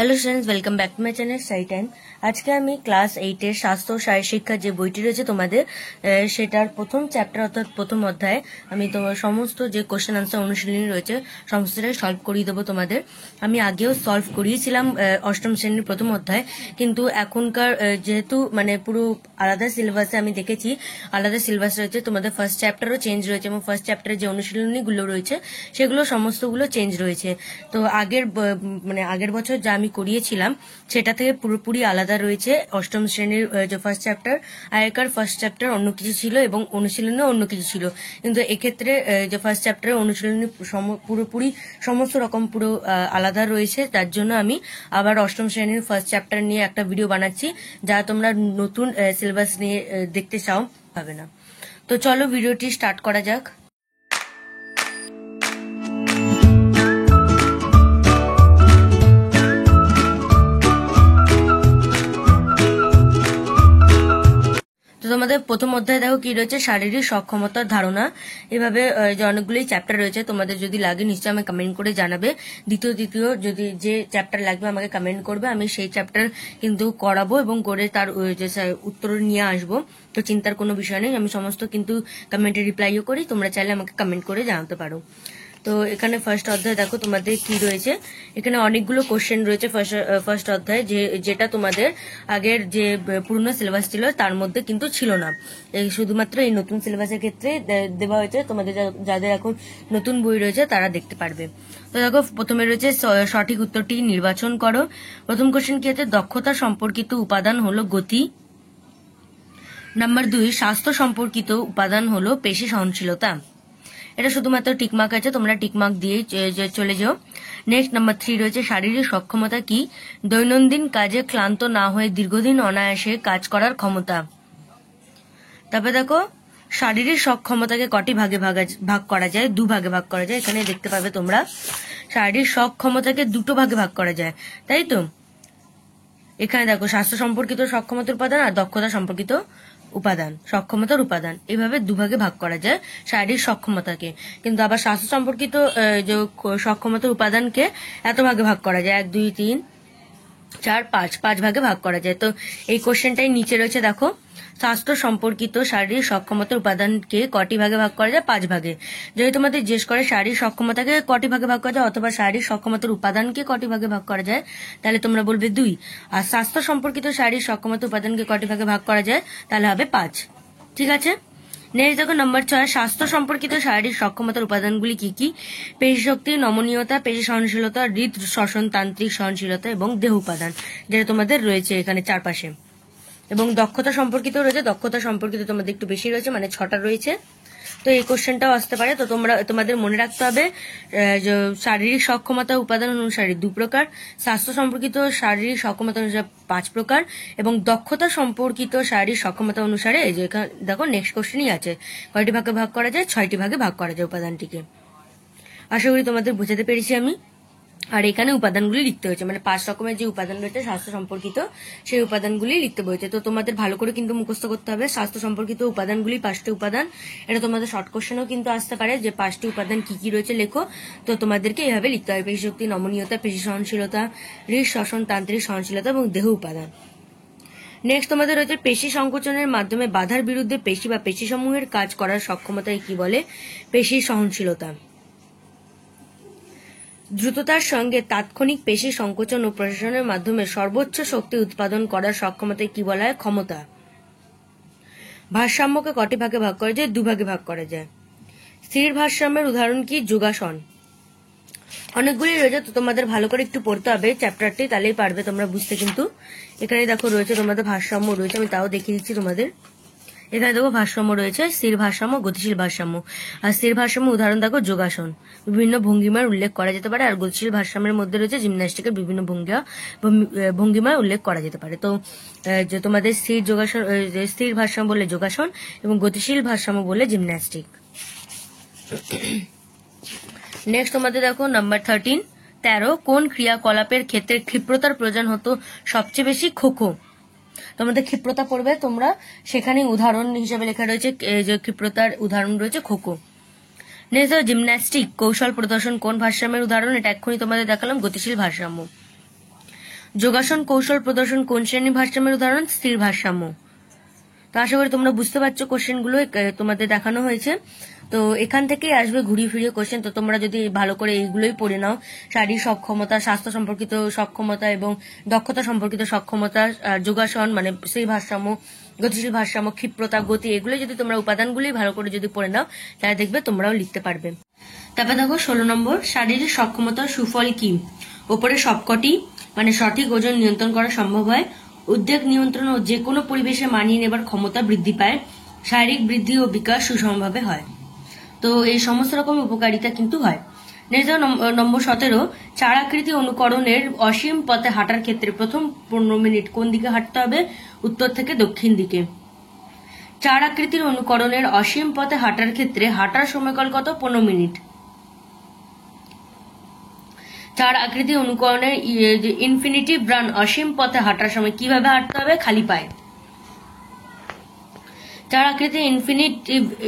Hello students, welcome back to my channel study time. আজকে আমি class 8-এর স্বাস্থ্য ও শারীর শিক্ষা যে বইটি রয়েছে তোমাদের, সেটার প্রথম চ্যাপ্টার অর্থাৎ প্রথম অধ্যায় আমি তোমার সমস্ত যে কোশ্চেন আনসার অনুশীলনী রয়েছে সমস্তটাই সলভ করিয়ে দেবো তোমাদের। আমি আগেও সলভ করিয়েছিলাম অষ্টম শ্রেণীর প্রথম অধ্যায়, কিন্তু এখনকার যেহেতু মানে পুরো আলাদা সিলেবাসে আমি দেখেছি, আলাদা সিলেবাস রয়েছে, তোমাদের ফার্স্ট চ্যাপ্টারও চেঞ্জ রয়েছে এবং ফার্স্ট চ্যাপ্টারে যে অনুশীলনীগুলো রয়েছে সেগুলো সমস্তগুলো চেঞ্জ রয়েছে। তো আগের বছর যা আমি করিয়েছিলাম সেটা থেকে পুরোপুরি আলাদা রয়েছে। অষ্টম শ্রেণীর যে ফার্স্ট চ্যাপ্টার, আগেকার ফার্স্ট চ্যাপ্টার অন্য কিছু ছিল এবং অনুশীলনীও অন্য কিছু ছিল, কিন্তু এক্ষেত্রে যে ফার্স্ট চ্যাপ্টারের অনুশীলনী পুরোপুরি সমস্ত রকম পুরো আলাদা রয়েছে। তার জন্য আমি আবার অষ্টম শ্রেণীর ফার্স্ট চ্যাপ্টার নিয়ে একটা ভিডিও বানাচ্ছি, যা তোমরা নতুন সিলেবাস নিয়ে দেখতে চাও পাবে না। তো চলো ভিডিওটি স্টার্ট করা যাক। তোমাদের প্রথম অধ্যায় দেখো কি রয়েছে, শারীরিক সক্ষমতার ধারণা। এভাবে যে অনেকগুলোই চ্যাপ্টার রয়েছে, তোমাদের যদি লাগে নিশ্চয়ই আমাকে কমেন্ট করে জানাবে। দ্বিতীয় যদি যে চ্যাপ্টার লাগবে আমাকে কমেন্ট করবে, আমি সেই চ্যাপ্টার কিন্তু করাবো এবং করে তার যে উত্তর নিয়ে আসবো। তো চিন্তার কোনো বিষয় নেই, আমি সমস্ত কিন্তু কমেন্টে রিপ্লাইও করি, তোমরা চাইলে আমাকে কমেন্ট করে জানাতে পারো। তো এখানে ফার্স্ট অধ্যায় দেখো তোমাদের কি রয়েছে, এখানে অনেকগুলো কোশ্চেন রয়েছে ফার্স্ট অধ্যায়, যেটা তোমাদের আগের যে পুরনো সিলেবাস ছিল তার মধ্যে কিন্তু ছিল না। শুধুমাত্র এই নতুন সিলেবাসের ক্ষেত্রে দেওয়া হয়েছে, তোমাদের যাদের এখন নতুন বই রয়েছে তারা দেখতে পারবে। তো দেখো প্রথমে রয়েছে সঠিক উত্তরটি নির্বাচন করো। প্রথম কোশ্চেন কি আছে, দক্ষতা সম্পর্কিত উপাদান হলো গতি। নাম্বার 2, স্বাস্থ্য সম্পর্কিত উপাদান হলো পেশি সহনশীলতা। এটা শুধুমাত্র টিকমার্ক আছে, তোমরা টিকমার্ক দিয়ে চলে যাও। নেক্সট নাম্বার 3 রয়েছে শারীরিক সক্ষমতা কি, দৈনন্দিন কাজে ক্লান্ত না হয়ে দীর্ঘদিন অনায়াসে কাজ করার ক্ষমতা। তারপরে দেখো শারীরিক সক্ষমতাকে কটি ভাগে ভাগ করা যায়, দুভাগে ভাগ করা যায়। এখানে দেখতে পাবে তোমরা শারীরিক সক্ষমতাকে দুটো ভাগে ভাগ করা যায়, তাই তো। এখানে দেখো স্বাস্থ্য সম্পর্কিত সক্ষমতার উপাদান আর দক্ষতা সম্পর্কিত উপাদান, সক্ষমতার উপাদান, এইভাবে দুভাগে ভাগ করা যায় শারীরিক সক্ষমতাকে। কিন্তু আবার স্বাস্থ্য সম্পর্কিত যে সক্ষমতার উপাদানকে এত ভাগে ভাগ করা যায়, 1, 2, 3, 4, 5 ভাগে ভাগ করা যায়। তো এই কোশ্চেনটাই নিচে রয়েছে, দেখো স্বাস্থ্য সম্পর্কিত শারীরিক সক্ষমতার উপাদানকে কটি ভাগে ভাগ করা যায়, 5 ভাগে। যদি তোমাদের জিজ্ঞেস করে শারীরিক সক্ষমতাকে কটি ভাগে ভাগ করা যায় অথবা শারীরিক সক্ষমতার উপাদানকে কটি ভাগে ভাগ করা যায়, তাহলে তোমরা বলবে 2। আর স্বাস্থ্য সম্পর্কিত শারীরিক সক্ষমতার উপাদানকে কটি ভাগে ভাগ করা যায়, তাহলে হবে 5। ঠিক আছে। নেক্সট দেখো নাম্বার 6, স্বাস্থ্য সম্পর্কিত শারীরিক সক্ষমতার উপাদানগুলি কি কি, পেশি শক্তি, নমনীয়তা, পেশি সহনশীলতা, হৃদ শ্বসন তান্ত্রিক সহনশীলতা এবং দেহ উপাদান, যেটা তোমাদের রয়েছে এখানে চারপাশে। এবং দক্ষতা সম্পর্কিত রয়েছে, দক্ষতা সম্পর্কিত তোমাদের একটু বেশি রয়েছে, মানে 6টা রয়েছে। তো এই কোশ্চেনটাও আসতে পারে। তো তোমাদের মনে রাখতে হবে শারীরিক সক্ষমতা উপাদান অনুসারে 2 প্রকার, স্বাস্থ্য সম্পর্কিত শারীরিক সক্ষমতা অনুসারে 5 প্রকার এবং দক্ষতা সম্পর্কিত শারীরিক সক্ষমতা অনুসারে এই যে দেখো নেক্সট কোশ্চেনই আছে, কয়টি ভাগে ভাগ করা যায়, 6টি ভাগে ভাগ করা যায় উপাদানটিকে। আশা করি তোমাদের বোঝাতে পেরেছি আমি। আর এখানে উপাদানগুলি লিখতে হয়েছে, মানে 5 রকমের যে উপাদান রয়েছে স্বাস্থ্য সম্পর্কিত, সেই উপাদানগুলি লিখতে হয়েছে। তো তোমাদের ভালো করে কিন্তু মুখস্থ করতে হবে স্বাস্থ্য সম্পর্কিত উপাদানগুলি, 5টি উপাদান। এটা তোমাদের শর্ট কোশ্চেনও কিন্তু আসতে পারে যে 5টি উপাদান কি কি রয়েছে লেখো। তো তোমাদেরকে এইভাবে লিখতে হবে, পেশি শক্তি, নমনীয়তা, পেশি সহনশীলতা, হৃদ শ্বসন তান্ত্রিক সহনশীলতা এবং দেহ উপাদান। নেক্সট তোমাদের রয়েছে পেশি সংকোচনের মাধ্যমে বাধার বিরুদ্ধে পেশি বা পেশিসমূহের কাজ করার সক্ষমতায় কি বলে, পেশি সহনশীলতা। দ্রুততার সঙ্গে তাৎক্ষণিক পেশি সংকোচন ও প্রসারণের মাধ্যমে সর্বোচ্চ শক্তি উৎপাদন করার সক্ষমতায় কি বলা হয়, ক্ষমতা। ভারসাম্যকে কটি ভাগে ভাগ করা যায়, 2 ভাগে ভাগ করা যায়। স্থির ভারসাম্যের উদাহরণ কি, যোগাসন। অনেকগুলি রয়েছে, তো তোমাদের ভালো করে একটু পড়তে হবে চ্যাপ্টারটি, তাহলেই পারবে তোমরা বুঝতে। কিন্তু এখানে দেখো রয়েছে তোমাদের ভারসাম্য রয়েছে, আমি তাও দেখিয়ে দিচ্ছি তোমাদের। এখানে দেখো ভারসাম্য রয়েছে, স্থির ভারসাম্য, গতিশীল ভারসাম্য। আর স্থির ভারসাম্য উদাহরণ দেখো যোগাসন, বিভিন্ন ভঙ্গিমার উল্লেখ করা যেতে পারে। আর গতিশীল ভারসাম্যের মধ্যে রয়েছে জিমন্যাস্টিকের বিভিন্ন ভঙ্গিমার উল্লেখ করা যেতে পারে। তো যে তোমাদের স্থির ভারসাম্য বললে যোগাসন এবং গতিশীল ভারসাম্য বললে জিমন্যাস্টিক। নেক্সট তোমাদের দেখো নাম্বার 13, কোন ক্রিয়াকলাপের ক্ষেত্রে ক্ষিপ্রতার প্রয়োজন হতো সবচেয়ে বেশি, খো। তোমাদের ক্ষিপ্রতা পড়বে তোমরা, সেখানে উদাহরণ হিসেবে লেখা রয়েছে যে ক্ষিপ্রতার উদাহরণ রয়েছে খো। নেক্সট জিমন্যাস্টিক কৌশল প্রদর্শন কোন ভারসাম্যের উদাহরণ, এটা এক্ষুনি তোমাদের দেখালাম, গতিশীল ভারসাম্য। যোগাসন কৌশল প্রদর্শন কোন শ্রেণীর ভারসাম্যের উদাহরণ? স্থির ভারসাম্য। তো আশা করি তোমরা বুঝতে পারছো কোশ্চেনগুলো তোমাদের দেখানো হয়েছে। তো এখান থেকেই আসবে ঘুরিয়ে ফিরিয়ে কোশ্চেন। তো তোমরা যদি ভালো করে এইগুলোই পড়ে নাও, শারীরিক সক্ষমতা, স্বাস্থ্য সম্পর্কিত সক্ষমতা এবং দক্ষতা সম্পর্কিত সক্ষমতা, যোগাসন মানে সেই ভারসাম্য, গতিশীল ভারসাম্য, ক্ষিপ্রতা, গতি, এগুলো যদি তোমরা উপাদানগুলি ভালো করে যদি পড়ে নাও তাহলে দেখবে তোমরাও লিখতে পারবে। তারপরে দেখো 16 নম্বর, শারীরিক সক্ষমতার সুফল কি? ওপরে সবকটি মানে সঠিক ওজন নিয়ন্ত্রণ করা সম্ভব হয়, উদ্বেগ নিয়ন্ত্রণ ও যে কোনো পরিবেশে মানিয়ে নেবার ক্ষমতা বৃদ্ধি পায়, শারীরিক বৃদ্ধি ও বিকাশ সুষমভাবে হয়। তো এই সমস্ত রকম উপকারিতা কিন্তু হয়। নেক্সট নম্বর 17, চার আকৃতি অনুকরণের অসীম পথে হাঁটার ক্ষেত্রে প্রথম 15 মিনিট কোন দিকে হাঁটতে হবে? উত্তর থেকে দক্ষিণ দিকে। চার আকৃতির অনুকরণের অসীম পথে হাঁটার ক্ষেত্রে হাঁটার সময়কাল কত? 15 মিনিট। চার আকৃতি অনুকরণের ইনফিনিটিভ রান অসীম পথে হাঁটার সময় কিভাবে হাঁটতে হবে? খালি পায়ে। চার আকৃতি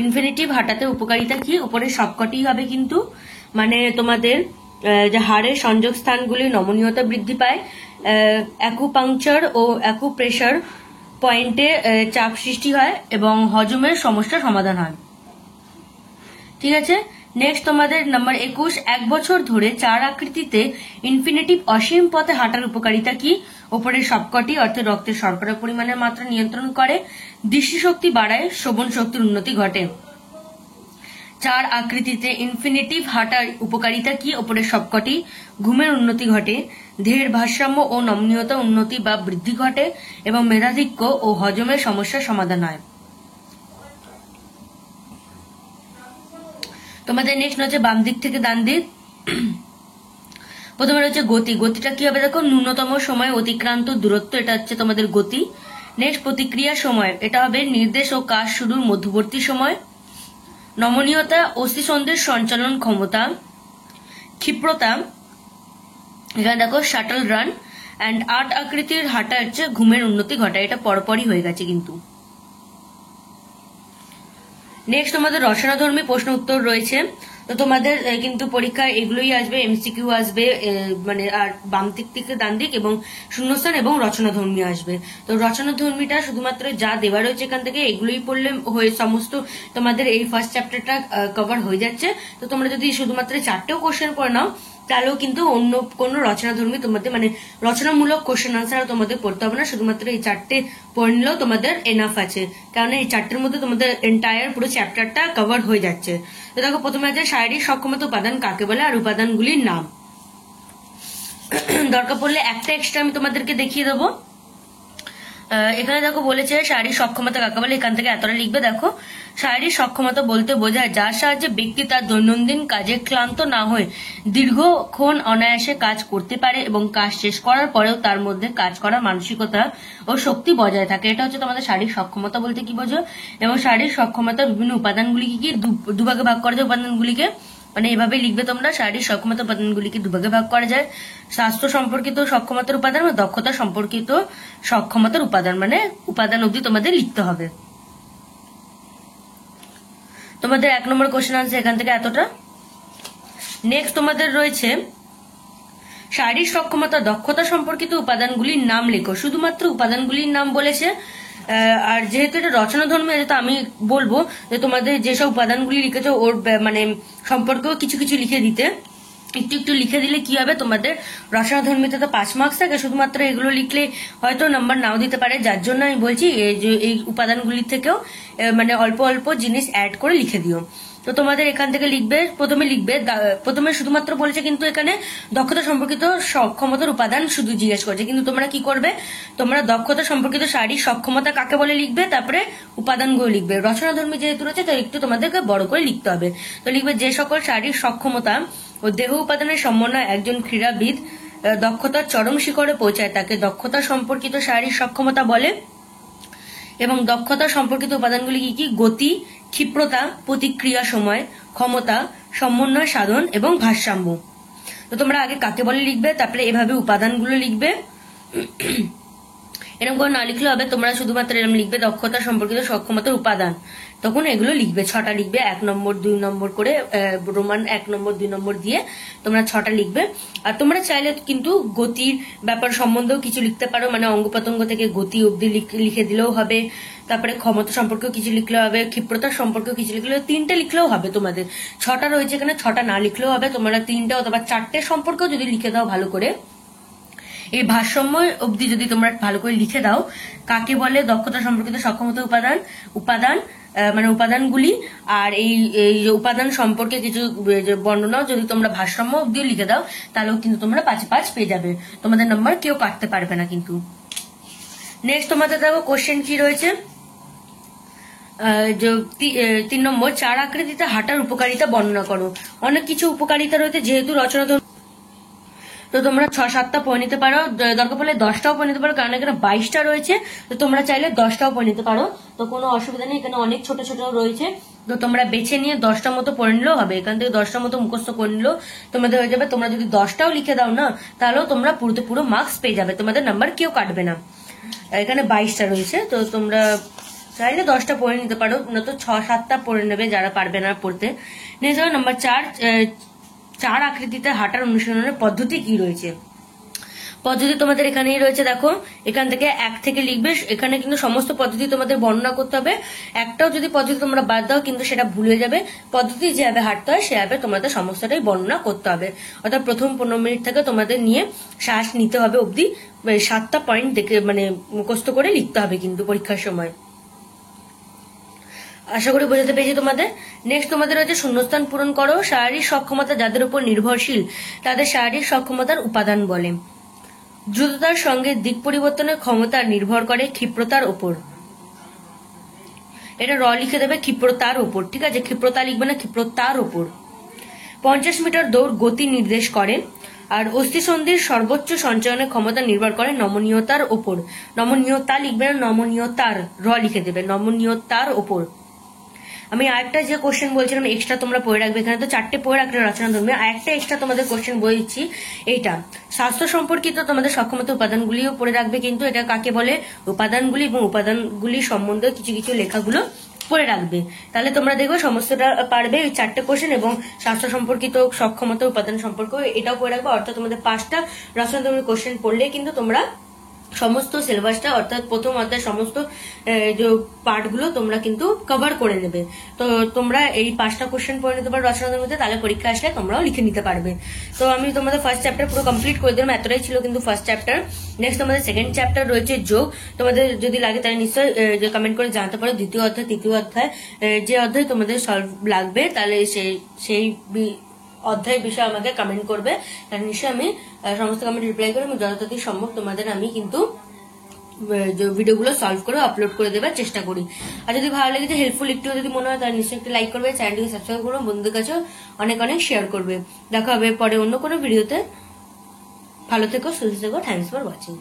ইনফিনিটিভ হাঁটাতে উপকারিতা কি? উপরে সবকটি হবে কিন্তু, মানে তোমাদের যে হাড়ের সংযোগ স্থানগুলি নমনীয়তা বৃদ্ধি পায়, অ্যাকুপাংচার ও অ্যাকুপ্রেশার পয়েন্টে চাপ সৃষ্টি হয় এবং হজমের সমস্যার সমাধান হয়। ঠিক আছে। নেক্সট তোমাদের নাম্বার 21, 1 বছর ধরে চার আকৃতিতে ইনফিনিটিভ অসীম পথে হাঁটার উপকারিতা কি? ওপরের সবকটি অর্থাৎ রক্তের শর্করা পরিমাণের মাত্রা নিয়ন্ত্রণ করে, দৃষ্টিশক্তি বাড়ায়, শ্রবণ শক্তির উন্নতি ঘটে। চার আকৃতিতে ইনফিনিটিভ হাঁটার উপকারিতা কি? ওপরের সবকটি, ঘুমের উন্নতি ঘটে, দেহের ভারসাম্য ও নমনীয়তা উন্নতি বা বৃদ্ধি ঘটে এবং মেধাধিক্য ও হজমের সমস্যার সমাধান হয়। তোমাদের নেক্সট হচ্ছে বাম দিক থেকে ডান দিক। প্রথমে হচ্ছে গতি। গতিটা কি হবে দেখো? ন্যূনতম সময় অতিক্রান্ত দূরত্ব, এটা হচ্ছে তোমাদের গতি। নেক্সট প্রতিক্রিয়া সময়, এটা হবে নির্দেশ ও কাজ শুরুর মধ্যবর্তী সময়। নমনীয়তা, অস্থিসন্ধির সঞ্চালন ক্ষমতা। ক্ষিপ্রতা, এখানে দেখো শাটল রান। অ্যান্ড 8 আকৃতির হাঁটা হচ্ছে ঘুমের উন্নতি ঘটায়। এটা পরপরই হয়ে গেছে কিন্তু। নেক্সট তোমাদের রচনাধর্মী প্রশ্ন উত্তর রয়েছে। তো তোমাদের কিন্তু পরীক্ষায় এগুলোই আসবে, এমসিকিউ আসবে, মানে আর বাম দিক থেকে ডান দিক এবং শূন্যস্থান এবং রচনাধর্মী আসবে। তো রচনাধর্মীটা শুধুমাত্র যা দেওয়া রয়েছে এখান থেকে এগুলোই পড়লে হয়ে সমস্ত তোমাদের এই ফার্স্ট চ্যাপ্টারটা কভার হয়ে যাচ্ছে। তো তোমরা যদি শুধুমাত্র 4টেও কোশ্চেন করে নাও তাহলেও কিন্তু অন্য কোনো রচনাধর্মী তোমাদের মানে রচনামূলক কোশ্চেন আনসার তোমাদের পড়তে হবে না, শুধুমাত্র এই 4টে পড়ে নিলেও তোমাদের এনাফ আছে, কারণ এই 4টের মধ্যে তোমাদের এন্টায়ার পুরো চ্যাপ্টারটা কভার হয়ে যাচ্ছে। তো দেখো প্রথমে আছে শারীরিক সক্ষমতা উপাদান কাকে বলে আর উপাদানগুলির নাম। দরকার পড়লে একটা এক্সট্রা আমি তোমাদেরকে দেখিয়ে দেবো। এখানে দেখো বলেছে শারীরিক সক্ষমতা কাকে বলে, এখান থেকে এতটা লিখবে। দেখো শারীরিক সক্ষমতা বলতে বোঝায় যার সাহায্যে ব্যক্তি তার দৈনন্দিন কাজে ক্লান্ত না হয়ে দীর্ঘক্ষণ অনায়াসে কাজ করতে পারে এবং কাজ শেষ করার পরেও তার মধ্যে কাজ করার মানসিকতা ও শক্তি বজায় থাকে। এটা হচ্ছে তোমাদের শারীরিক সক্ষমতা বলতে কি বোঝো। এবং শারীরিক সক্ষমতার বিভিন্ন উপাদানগুলি কি দুভাগে ভাগ করা যায় উপাদানগুলিকে, মানে এভাবে লিখবে তোমরা। শারীরিক সক্ষমতা উপাদানগুলিকে দুভাগে ভাগ করা যায়, স্বাস্থ্য সম্পর্কিত সক্ষমতার উপাদান ও দক্ষতা সম্পর্কিত সক্ষমতার উপাদান, মানে উপাদান অবধি তোমাদের লিখতে হবে। তোমাদের 1 নম্বর কোশ্চেন আনসার এখান থেকে এতটা। নেক্সট তোমাদের রয়েছে শারীরিক সক্ষমতা দক্ষতা সম্পর্কিত উপাদানগুলির নাম লেখো। শুধুমাত্র উপাদানগুলির নাম বলেছে, আর যেহেতু এটা রচনাধর্মী আছে তো আমি বলবো যে তোমাদের যেসব উপাদানগুলি লিখেছো ওর মানে সম্পর্কেও কিছু কিছু লিখে দিতে। একটু একটু লিখে দিলে কি হবে, তোমাদের রচনাধর্মীতে তো 5 মার্কস থাকে, শুধুমাত্র এগুলো লিখলে হয়তো নাম্বার নাও দিতে পারে। যার জন্য আমি বলছি এই উপাদানগুলি থেকেও মানে অল্প অল্প জিনিস অ্যাড করে লিখে দিও। তো তোমাদের এখান থেকে লিখবে, প্রথমে শুধুমাত্র বলেছে কিন্তু এখানে দক্ষতা সম্পর্কিত সক্ষমতার উপাদান শুধু জিজ্ঞেস করছে, কিন্তু তোমরা কি করবে, তোমরা দক্ষতা সম্পর্কিত শারীরিক সক্ষমতা কাকে বলে লিখবে, তারপরে উপাদানগুলো লিখবে। রচনাধর্মী যেহেতু রয়েছে তো একটু তোমাদেরকে বড় করে লিখতে হবে। তো লিখবে যে সকল শারীরিক সক্ষমতা ও দেহ উপাদানের সমন্বয় একজন ক্রীড়াবিদ দক্ষতার চরম শিখরে পৌঁছায় তাকে দক্ষতা সম্পর্কিত শারীরিক সক্ষমতা বলে। এবং দক্ষতা সম্পর্কিত উপাদানগুলি কি কি? গতি, ক্ষিপ্রতা, প্রতিক্রিয়া সময়, ক্ষমতা, সমন্বয় সাধন এবং ভারসাম্য। তো তোমরা আগে কাকে বলে লিখবে, তারপরে এভাবে উপাদানগুলো লিখবে। এরকম করে না লিখলে হবে, তোমরা শুধুমাত্র এরকম লিখবে দক্ষতা সম্পর্কিত সক্ষমতার উপাদান, তখন এগুলো লিখবে, 6টা লিখবে, 1 নম্বর 2 নম্বর করে রোমান 1 নম্বর 2 নম্বর দিয়ে তোমরা 6টা লিখবে। আর তোমরা চাইলে কিন্তু গতির ব্যাপার সম্বন্ধেও কিছু লিখতে পারো, মানে অঙ্গ প্রত্যঙ্গ থেকে গতি অব্দি লিখে দিলেও হবে, তারপরে ক্ষমতা সম্পর্কেও কিছু লিখলেও হবে, ক্ষিপ্রতার সম্পর্কেও কিছু লিখলেও, 3টে লিখলেও হবে। তোমাদের 6টা রয়েছে এখানে, 6টা না লিখলেও হবে, তোমরা 3টে অথবা 4টে সম্পর্কেও যদি লিখে দাও ভালো করে, এই ভারসাম্য অবধি যদি তোমরা ভালো করে লিখে দাও, কাকে বলে দক্ষতা সম্পর্কিত সক্ষমতা উপাদান মানে উপাদানগুলি, আর এই উপাদান সম্পর্কে কিছু বর্ণনাও যদি তোমরা ভারসাম্য অবধি লিখে দাও, তাহলেও কিন্তু তোমরা 5 পেয়ে যাবে, তোমাদের নাম্বার কেউ কাটতে পারবে না কিন্তু। নেক্সট তোমাদের দেখো কোশ্চেন কি রয়েছে, 3 নম্বর, 4 আকৃতিতে হাঁটার উপকারিতা বর্ণনা করো। অনেক কিছু উপকারিতা রয়েছে, যেহেতু রচনা তো তোমরা 6-7টা পড়ে নিতে পারো, দরকার পড়লে 10টাও পড়ে নিতে পারো, কারণ এখানে 22টা রয়েছে, তো তোমরা চাইলে 10টাও পড়ে নিতে পারো, তো কোনো অসুবিধা নেই। এখানে অনেক ছোট ছোট রয়েছে, তো তোমরা বেছে নিয়ে 10টার মতো পড়ে নিলেও হবে, এখান থেকে 10টার মতো মুখস্থ করে নিলেও তোমাদের হয়ে যাবে। তোমরা যদি 10টাও লিখে দাও না, তাহলেও তোমরা পুরো মার্কস পেয়ে যাবে, তোমাদের নাম্বার কেউ কাটবে না। এখানে 22টা রয়েছে, তো তোমরা চাইলে 10টা পড়ে নিতে পারো, না তো 6-7টা পড়ে নেবে যারা পারবে না পড়তে। নেক্সট নাম্বার 4 আকৃতিতে হাঁটার অনুশীলনের পদ্ধতি কি রয়েছে। পদ্ধতি তোমাদের এখানেই রয়েছে, দেখো এখান থেকে 1 থেকে লিখবে, এখানে কিন্তু সমস্ত পদ্ধতি তোমাদের বর্ণনা করতে হবে, একটাও যদি পদ্ধতি তোমরা বাদ দাও কিন্তু সেটা ভুল হয়ে যাবে। পদ্ধতি যেভাবে হাঁটতে হয় সেভাবে তোমাদের সমস্তটাই বর্ণনা করতে হবে, অর্থাৎ প্রথম 15 মিনিট থেকে তোমাদের নিয়ে শ্বাস নিতে হবে অবধি 7টা পয়েন্ট দেখে মানে মুখস্থ করে লিখতে হবে কিন্তু পরীক্ষার সময়। আশা করি বোঝাতে পেরেছি তোমাদের। নেক্সট তোমাদের রয়েছে শূন্যস্থান পূরণ করো। শারীরিক সক্ষমতা যাদের উপর নির্ভরশীল তাদের শারীরিক সক্ষমতার উপাদান বলে। দ্রুততার সঙ্গে দিক পরিবর্তনের ক্ষমতা নির্ভর করে ক্ষিপ্রতার উপর। এটা লিখে দেবে ক্ষিপ্রতার উপর, ঠিক আছে, ক্ষিপ্রতা লিখবে না, ক্ষিপ্রতার উপর। 50 মিটার দৌড় গতি নির্দেশ করে। আর অস্থিসন্ধির সর্বোচ্চ সঞ্চয়নের ক্ষমতা নির্ভর করে নমনীয়তার উপর। নমনীয়তা লিখবে না, নমনীয়তার, লিখে দেবে, নমনীয়তার উপর। আমি আরেকটা যে কোশ্চেন বলছিলাম এক্সট্রা তোমরা পড়ে রাখবে, এখানে তো 4টে পড়ে রাখলে রচনা ধর্মে, আরেকটা এক্সট্রা তোমাদের কোশ্চেন বলছি, এইটা স্বাস্থ্য সম্পর্কিত তোমাদের সক্ষমতা উপাদানগুলিও পড়ে রাখবে, কিন্তু এটা কাকে বলে উপাদানগুলি এবং উপাদানগুলি সম্বন্ধে কিছু কিছু লেখাগুলো পড়ে রাখবে, তাহলে তোমরা দেখবে সমস্তটা পারবে। ওই 4টে কোশ্চেন এবং স্বাস্থ্য সম্পর্কিত সক্ষমতা উপাদান সম্পর্ক এটাও পড়ে রাখবে, অর্থাৎ তোমাদের 5টা রচনা ধর্মী কোশ্চেন পড়লে কিন্তু তোমরা সমস্ত সিলেবাসটা অর্থাৎ প্রথম অধ্যায় সমস্ত যে পার্টগুলো তোমরা কিন্তু কভার করে নেবে। তো তোমরা এই 5টা কোশ্চেন পড়ে নিতে পারো রচনার মধ্যে, তাহলে পরীক্ষা আসলে তোমরাও লিখে নিতে পারবে। তো আমি তোমাদের ফার্স্ট চ্যাপ্টার পুরো কমপ্লিট করে দিলাম, এতটাই ছিল কিন্তু ফার্স্ট চ্যাপ্টার। নেক্সট তোমাদের সেকেন্ড চ্যাপ্টার রয়েছে যোগ। তোমাদের যদি লাগে তাহলে নিশ্চয়ই কমেন্ট করে জানাতে পারো দ্বিতীয় অধ্যায় তৃতীয় অধ্যায় যে অধ্যায় তোমাদের সলভ লাগবে, তাহলে সেই অধ্যায় বিষয়ে আমাকে কমেন্ট করবে, তাহলে নিশ্চয়ই আমি সমস্ত কমেন্ট রিপ্লাই করে আমি যতটা সম্ভব তোমাদের আমি কিন্তু ভিডিওগুলো সলভ করে আপলোড করে দেওয়ার চেষ্টা করি। আর যদি ভালো লেগেছে হেল্পফুল একটু যদি মনে হয় তাহলে নিশ্চয়ই একটা লাইক করবে, চ্যানেলটিকে সাবস্ক্রাইব করবে, বন্ধুদের কাছেও অনেক অনেক শেয়ার করবে। দেখা হবে পরে অন্য কোনো ভিডিওতে। ভালো থেকো, সুস্থ থেকো, থ্যাংকস ফর ওয়াচিং।